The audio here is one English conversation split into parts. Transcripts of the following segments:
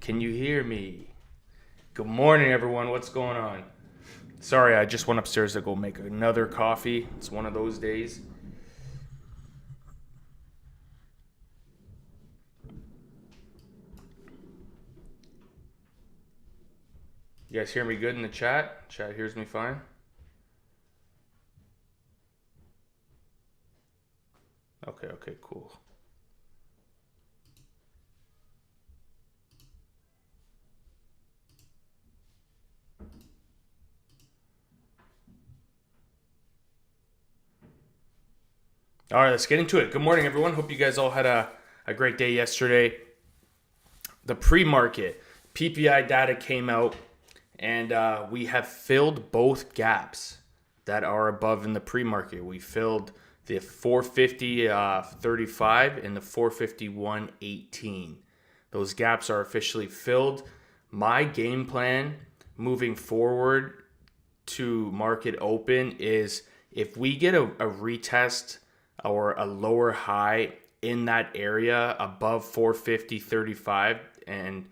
Can you hear me? Good morning, everyone. What's going on? Sorry, I just went upstairs to go make another coffee. It's one of those days. You guys hear me good in the chat? Chat hears me fine? Okay, cool. All right, let's get into it. Good morning, everyone. Hope you guys all had a great day yesterday. The pre-market PPI data came out, and we have filled both gaps that are above in the pre-market. We filled the 450.35 and the 451.18. Those gaps are officially filled. My game plan moving forward to market open is if we get a retest or a lower high in that area above 450.35 and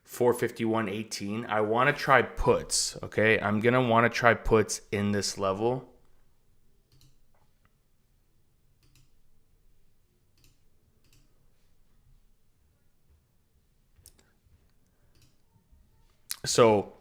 451.18, I want to try puts, okay? I'm going to want to try puts in this level. So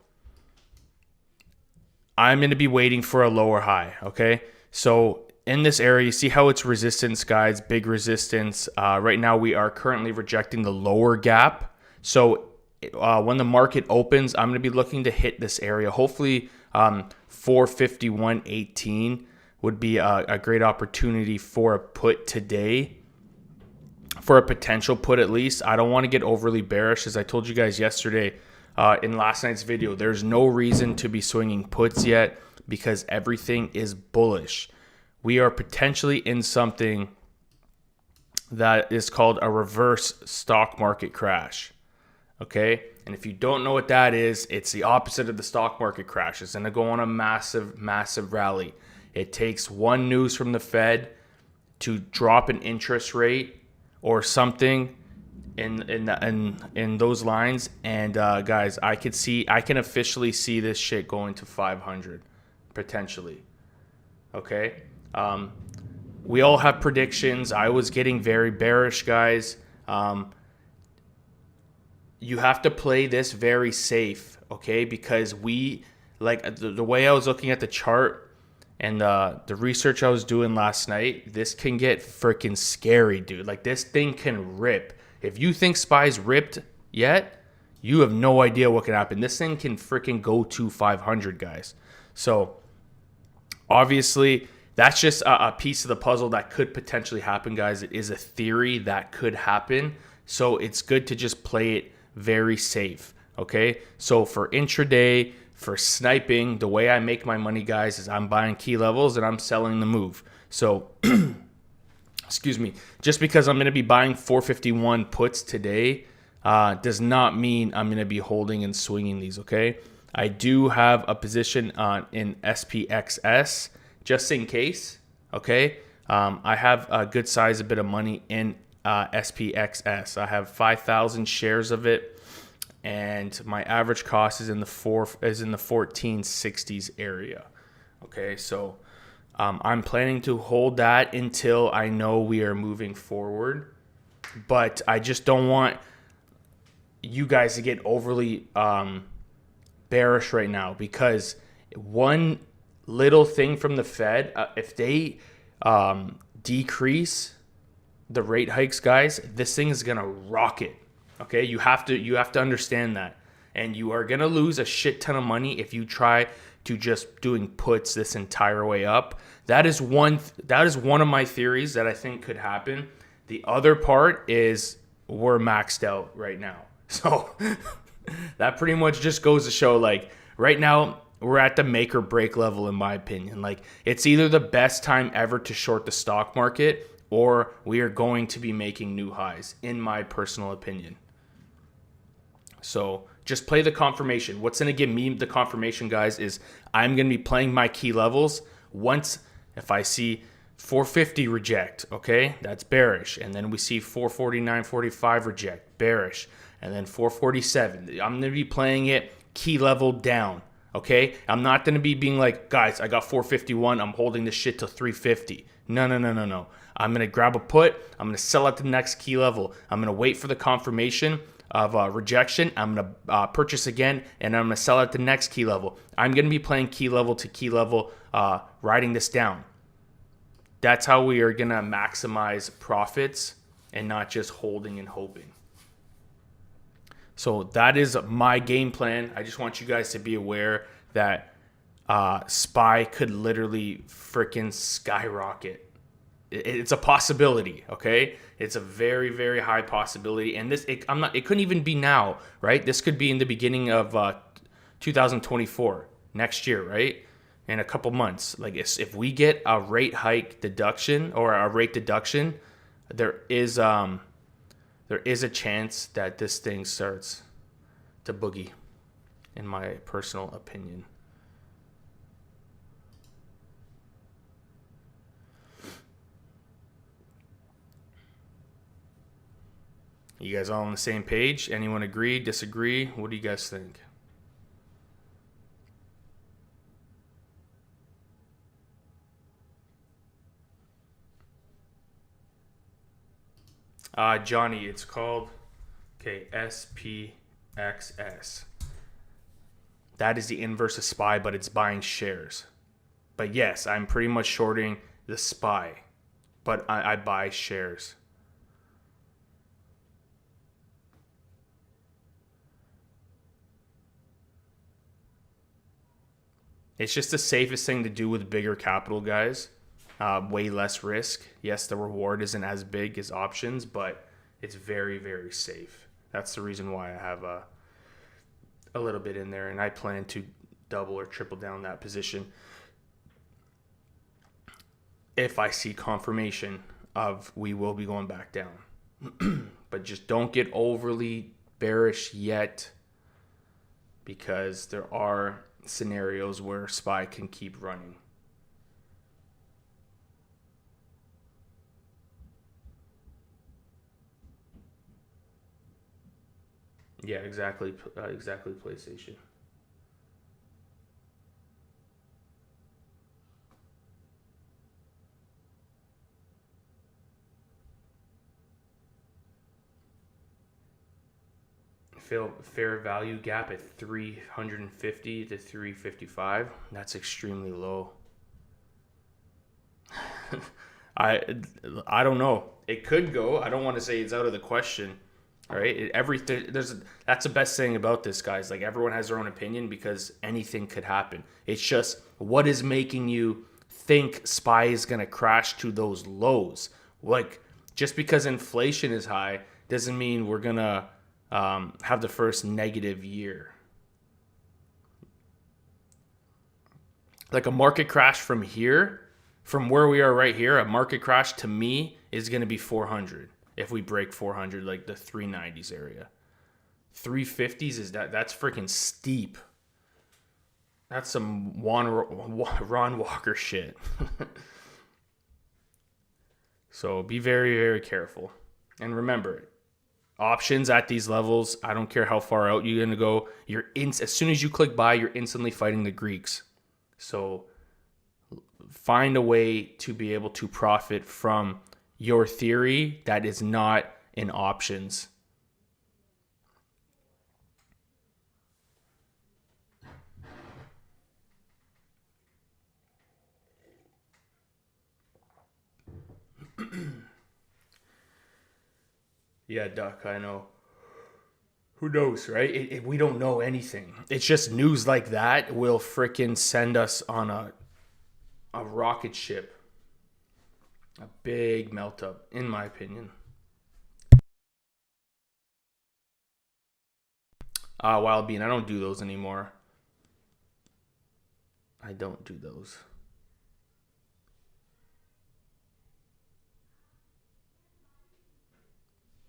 I'm going to be waiting for a lower high, okay? So in this area, you see how it's resistance, guys, big resistance. Right now, we are currently rejecting the lower gap. So when the market opens, I'm going to be looking to hit this area. Hopefully, 451.18 would be a great opportunity for a put today, for a potential put at least. I don't want to get overly bearish. As I told you guys yesterday in last night's video, there's no reason to be swinging puts yet because everything is bullish. We are potentially in something that is called a reverse stock market crash. Okay? And if you don't know what that is, it's the opposite of the stock market crash. It's going to go on a massive rally. It takes one news from the Fed to drop an interest rate or something in those lines. And guys, I can officially see this shit going to 500 potentially. Okay? We all have predictions. I was getting very bearish, guys. You have to play this very safe, okay? Because the way I was looking at the chart and the research I was doing last night, this can get freaking scary, dude. Like, this thing can rip. If you think SPY's ripped yet, you have no idea what can happen. This thing can freaking go to 500, guys. So, obviously, that's just a piece of the puzzle that could potentially happen, guys. It is a theory that could happen. So it's good to just play it very safe, okay? So for intraday, for sniping, the way I make my money, guys, is I'm buying key levels and I'm selling the move. So, excuse me, just because I'm going to be buying 451 puts today does not mean I'm going to be holding and swinging these, okay? I do have a position in SPXS just in case, okay? I have a good size, a bit of money in SPXS. I have 5,000 shares of it, and my average cost is in the 1460s area. Okay, so I'm planning to hold that until I know we are moving forward, but I just don't want you guys to get overly bearish right now, because one little thing from the Fed, if they decrease the rate hikes, guys, this thing is gonna rocket. Okay, you have to understand that, and you are gonna lose a shit ton of money if you try to just doing puts this entire way up. That is one of my theories that I think could happen. The other part is we're maxed out right now, so that pretty much just goes to show, like, right now we're at the make or break level, in my opinion. Like, it's either the best time ever to short the stock market, or we are going to be making new highs, in my personal opinion. So just play the confirmation. What's going to give me the confirmation, guys, is I'm going to be playing my key levels. Once, if I see 450 reject, okay, that's bearish. And then we see 449.45 reject, bearish. and then 447. I'm going to be playing it key level down. Okay, I'm not going to be being like, guys, I got 451. I'm holding this shit to 350. No. I'm going to grab a put. I'm going to sell at the next key level. I'm going to wait for the confirmation of rejection. I'm going to purchase again, and I'm going to sell at the next key level. I'm going to be playing key level to key level, riding this down. That's how we are going to maximize profits and not just holding and hoping. So that is my game plan. I just want you guys to be aware that SPY could literally freaking skyrocket. It's a possibility, okay? It's a very, very high possibility. And it couldn't even be now, right? This could be in the beginning of 2024, next year, right? In a couple months. Like if we get a rate hike deduction or a rate deduction, there is a chance that this thing starts to boogie, in my personal opinion. You guys all on the same page? Anyone agree, disagree? What do you guys think? Johnny, it's called SPXS. That is the inverse of SPY, but it's buying shares. But yes, I'm pretty much shorting the SPY, but I buy shares. It's just the safest thing to do with bigger capital, guys. Way less risk. Yes, the reward isn't as big as options, but it's very, very safe. That's the reason why I have a little bit in there, and I plan to double or triple down that position if I see confirmation of we will be going back down. But just don't get overly bearish yet, because there are scenarios where SPY can keep running. Yeah, exactly, PlayStation. Fair value gap at 350 to 355. That's extremely low. I don't know. It could go. I don't want to say it's out of the question. All right, that's the best thing about this, guys. Like, everyone has their own opinion because anything could happen. It's just, what is making you think SPY is gonna crash to those lows? Like, just because inflation is high doesn't mean we're gonna have the first negative year. Like, a market crash from here, from where we are right here, a market crash to me is gonna be 400. If we break 400, like the 390s area. 350s that's freaking steep. That's some Ron Walker shit. So be very, very careful. And remember, options at these levels, I don't care how far out you're going to go, as soon as you click buy, you're instantly fighting the Greeks. So find a way to be able to profit from your theory that is not in options. Yeah, Duck, I know. Who knows, right? We don't know anything. It's just news like that will frickin' send us on a rocket ship. A big melt up, in my opinion. Wild Bean, I don't do those anymore. I don't do those.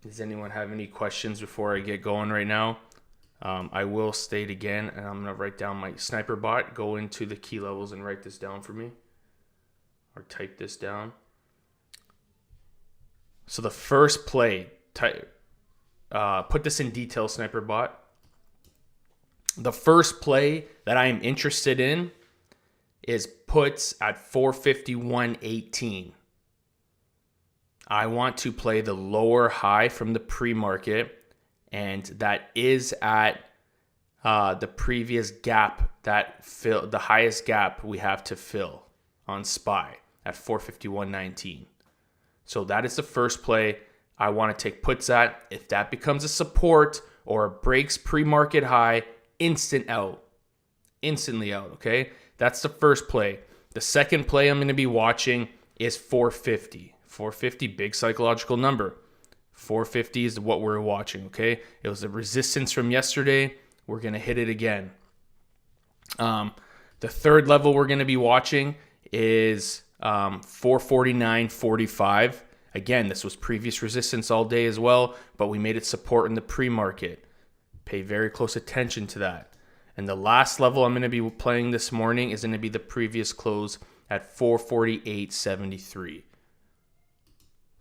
Does anyone have any questions before I get going right now? I will state again, and I'm going to write down my sniper bot. Go into the key levels and write this down for me. Or type this down. So the first play, put this in detail, Sniper Bot. The first play that I am interested in is puts at 451.18. I want to play the lower high from the pre-market, and that is at the previous gap that the highest gap we have to fill on SPY at 451.19. So that is the first play I want to take puts at. If that becomes a support or breaks pre-market high, instantly out, okay? That's the first play. The second play I'm going to be watching is 450. 450, big psychological number. 450 is what we're watching, okay? It was the resistance from yesterday. We're going to hit it again. The third level we're going to be watching is 449.45. Again, this was previous resistance all day as well, but we made it support in the pre-market. Pay very close attention to that. And the last level I'm going to be playing this morning is going to be the previous close at 448.73.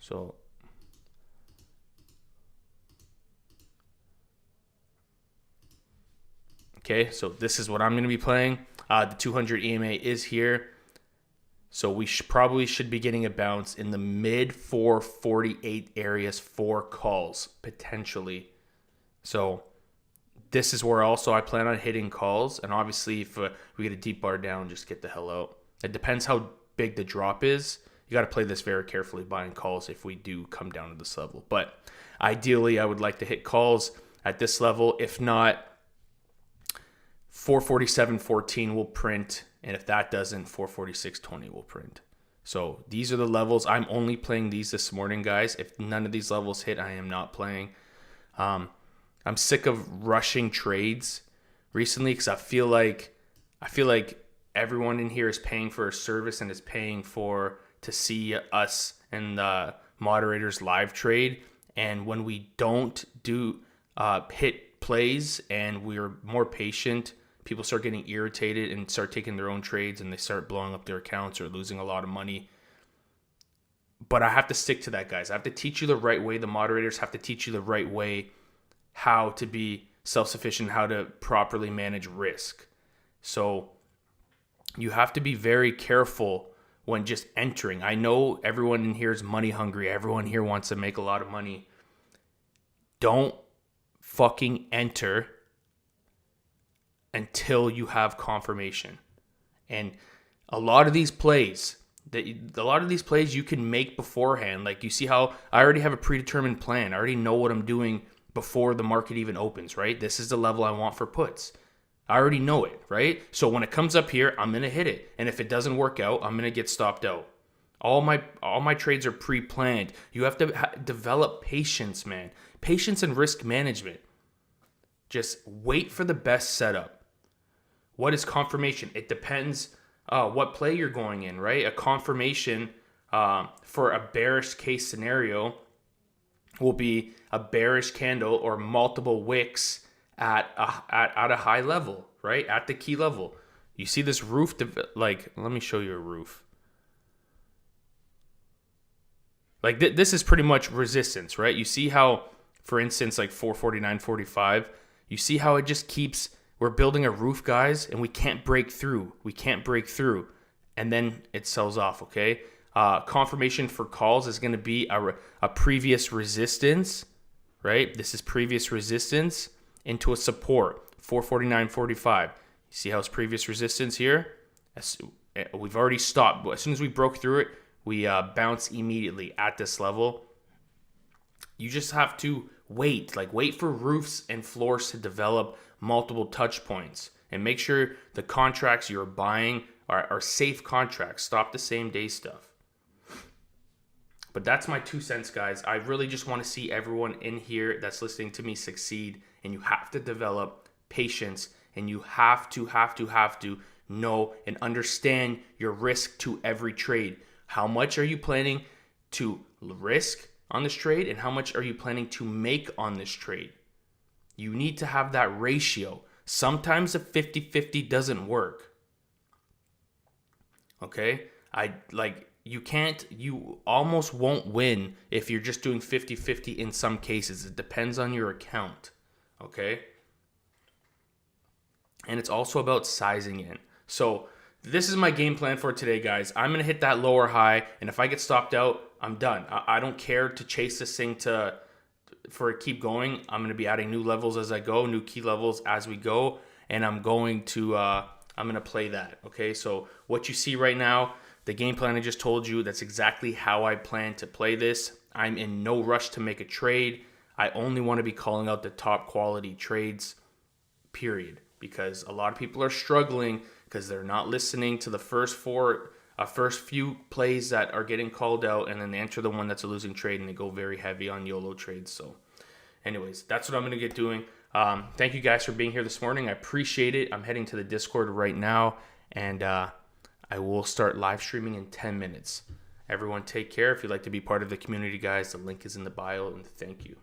So okay, so this is what I'm going to be playing. The 200 EMA is here. So we probably should be getting a bounce in the mid 448 areas for calls, potentially. So this is where also I plan on hitting calls. And obviously, if we get a deep bar down, just get the hell out. It depends how big the drop is. You got to play this very carefully, buying calls if we do come down to this level. But ideally, I would like to hit calls at this level. If not, 447.14 will print. And if that doesn't, 446.20 will print. So these are the levels. I'm only playing these this morning, guys. If none of these levels hit, I am not playing. I'm sick of rushing trades recently because I feel like everyone in here is paying for a service and is paying to see us and the moderators live trade. And when we don't do hit plays and we're more patient, people start getting irritated and start taking their own trades, and they start blowing up their accounts or losing a lot of money. But I have to stick to that, guys. I have to teach you the right way. The moderators have to teach you the right way how to be self-sufficient, how to properly manage risk. So you have to be very careful when just entering. I know everyone in here is money hungry. Everyone here wants to make a lot of money. Don't fucking enter until you have confirmation. And a lot of these plays you can make beforehand. Like, you see how I already have a predetermined plan. I already know what I'm doing before the market even opens, right? This is the level I want for puts. I already know it, right? So when it comes up here, I'm going to hit it. And if it doesn't work out, I'm going to get stopped out. All my trades are pre-planned. You have to develop patience, man. Patience and risk management. Just wait for the best setup. What is confirmation? It depends what play you're going in, right? A confirmation for a bearish case scenario will be a bearish candle or multiple wicks at a high level, right? At the key level. You see this roof, let me show you a roof. Like this is pretty much resistance, right? You see how, for instance, like 449.45, you see how it just keeps... We're building a roof, guys, and we can't break through. And then it sells off, okay? Confirmation for calls is going to be a previous resistance, right? This is previous resistance into a support, 449.45. You see how it's previous resistance here? We've already stopped. As soon as we broke through it, we bounce immediately at this level. You just have to wait for roofs and floors to develop multiple touch points, and make sure the contracts you're buying are safe contracts. Stop the same day stuff. But that's my 2 cents, guys. I really just want to see everyone in here that's listening to me succeed, and you have to develop patience, and you have to know and understand your risk to every trade. How much are you planning to risk on this trade, and how much are you planning to make on this trade? You need to have that ratio. Sometimes a 50-50 doesn't work. Okay? you almost won't win if you're just doing 50-50 in some cases. It depends on your account, okay? And it's also about sizing in. So this is my game plan for today, guys. I'm going to hit that lower high, and if I get stopped out, I'm done. I don't care to chase this thing for it keep going. I'm going to be adding new levels as I go, new key levels as we go, and I'm going to play that, okay? So what you see right now, the game plan I just told you, that's exactly how I plan to play this. I'm in no rush to make a trade. I only want to be calling out the top quality trades, period. Because a lot of people are struggling because they're not listening to the first few plays that are getting called out, and then they enter the one that's a losing trade and they go very heavy on YOLO trades. So anyways, that's what I'm going to get doing. Thank you guys for being here this morning. I appreciate it. I'm heading to the Discord right now, and I will start live streaming in 10 minutes. Everyone take care. If you'd like to be part of the community, guys, the link is in the bio, and thank you.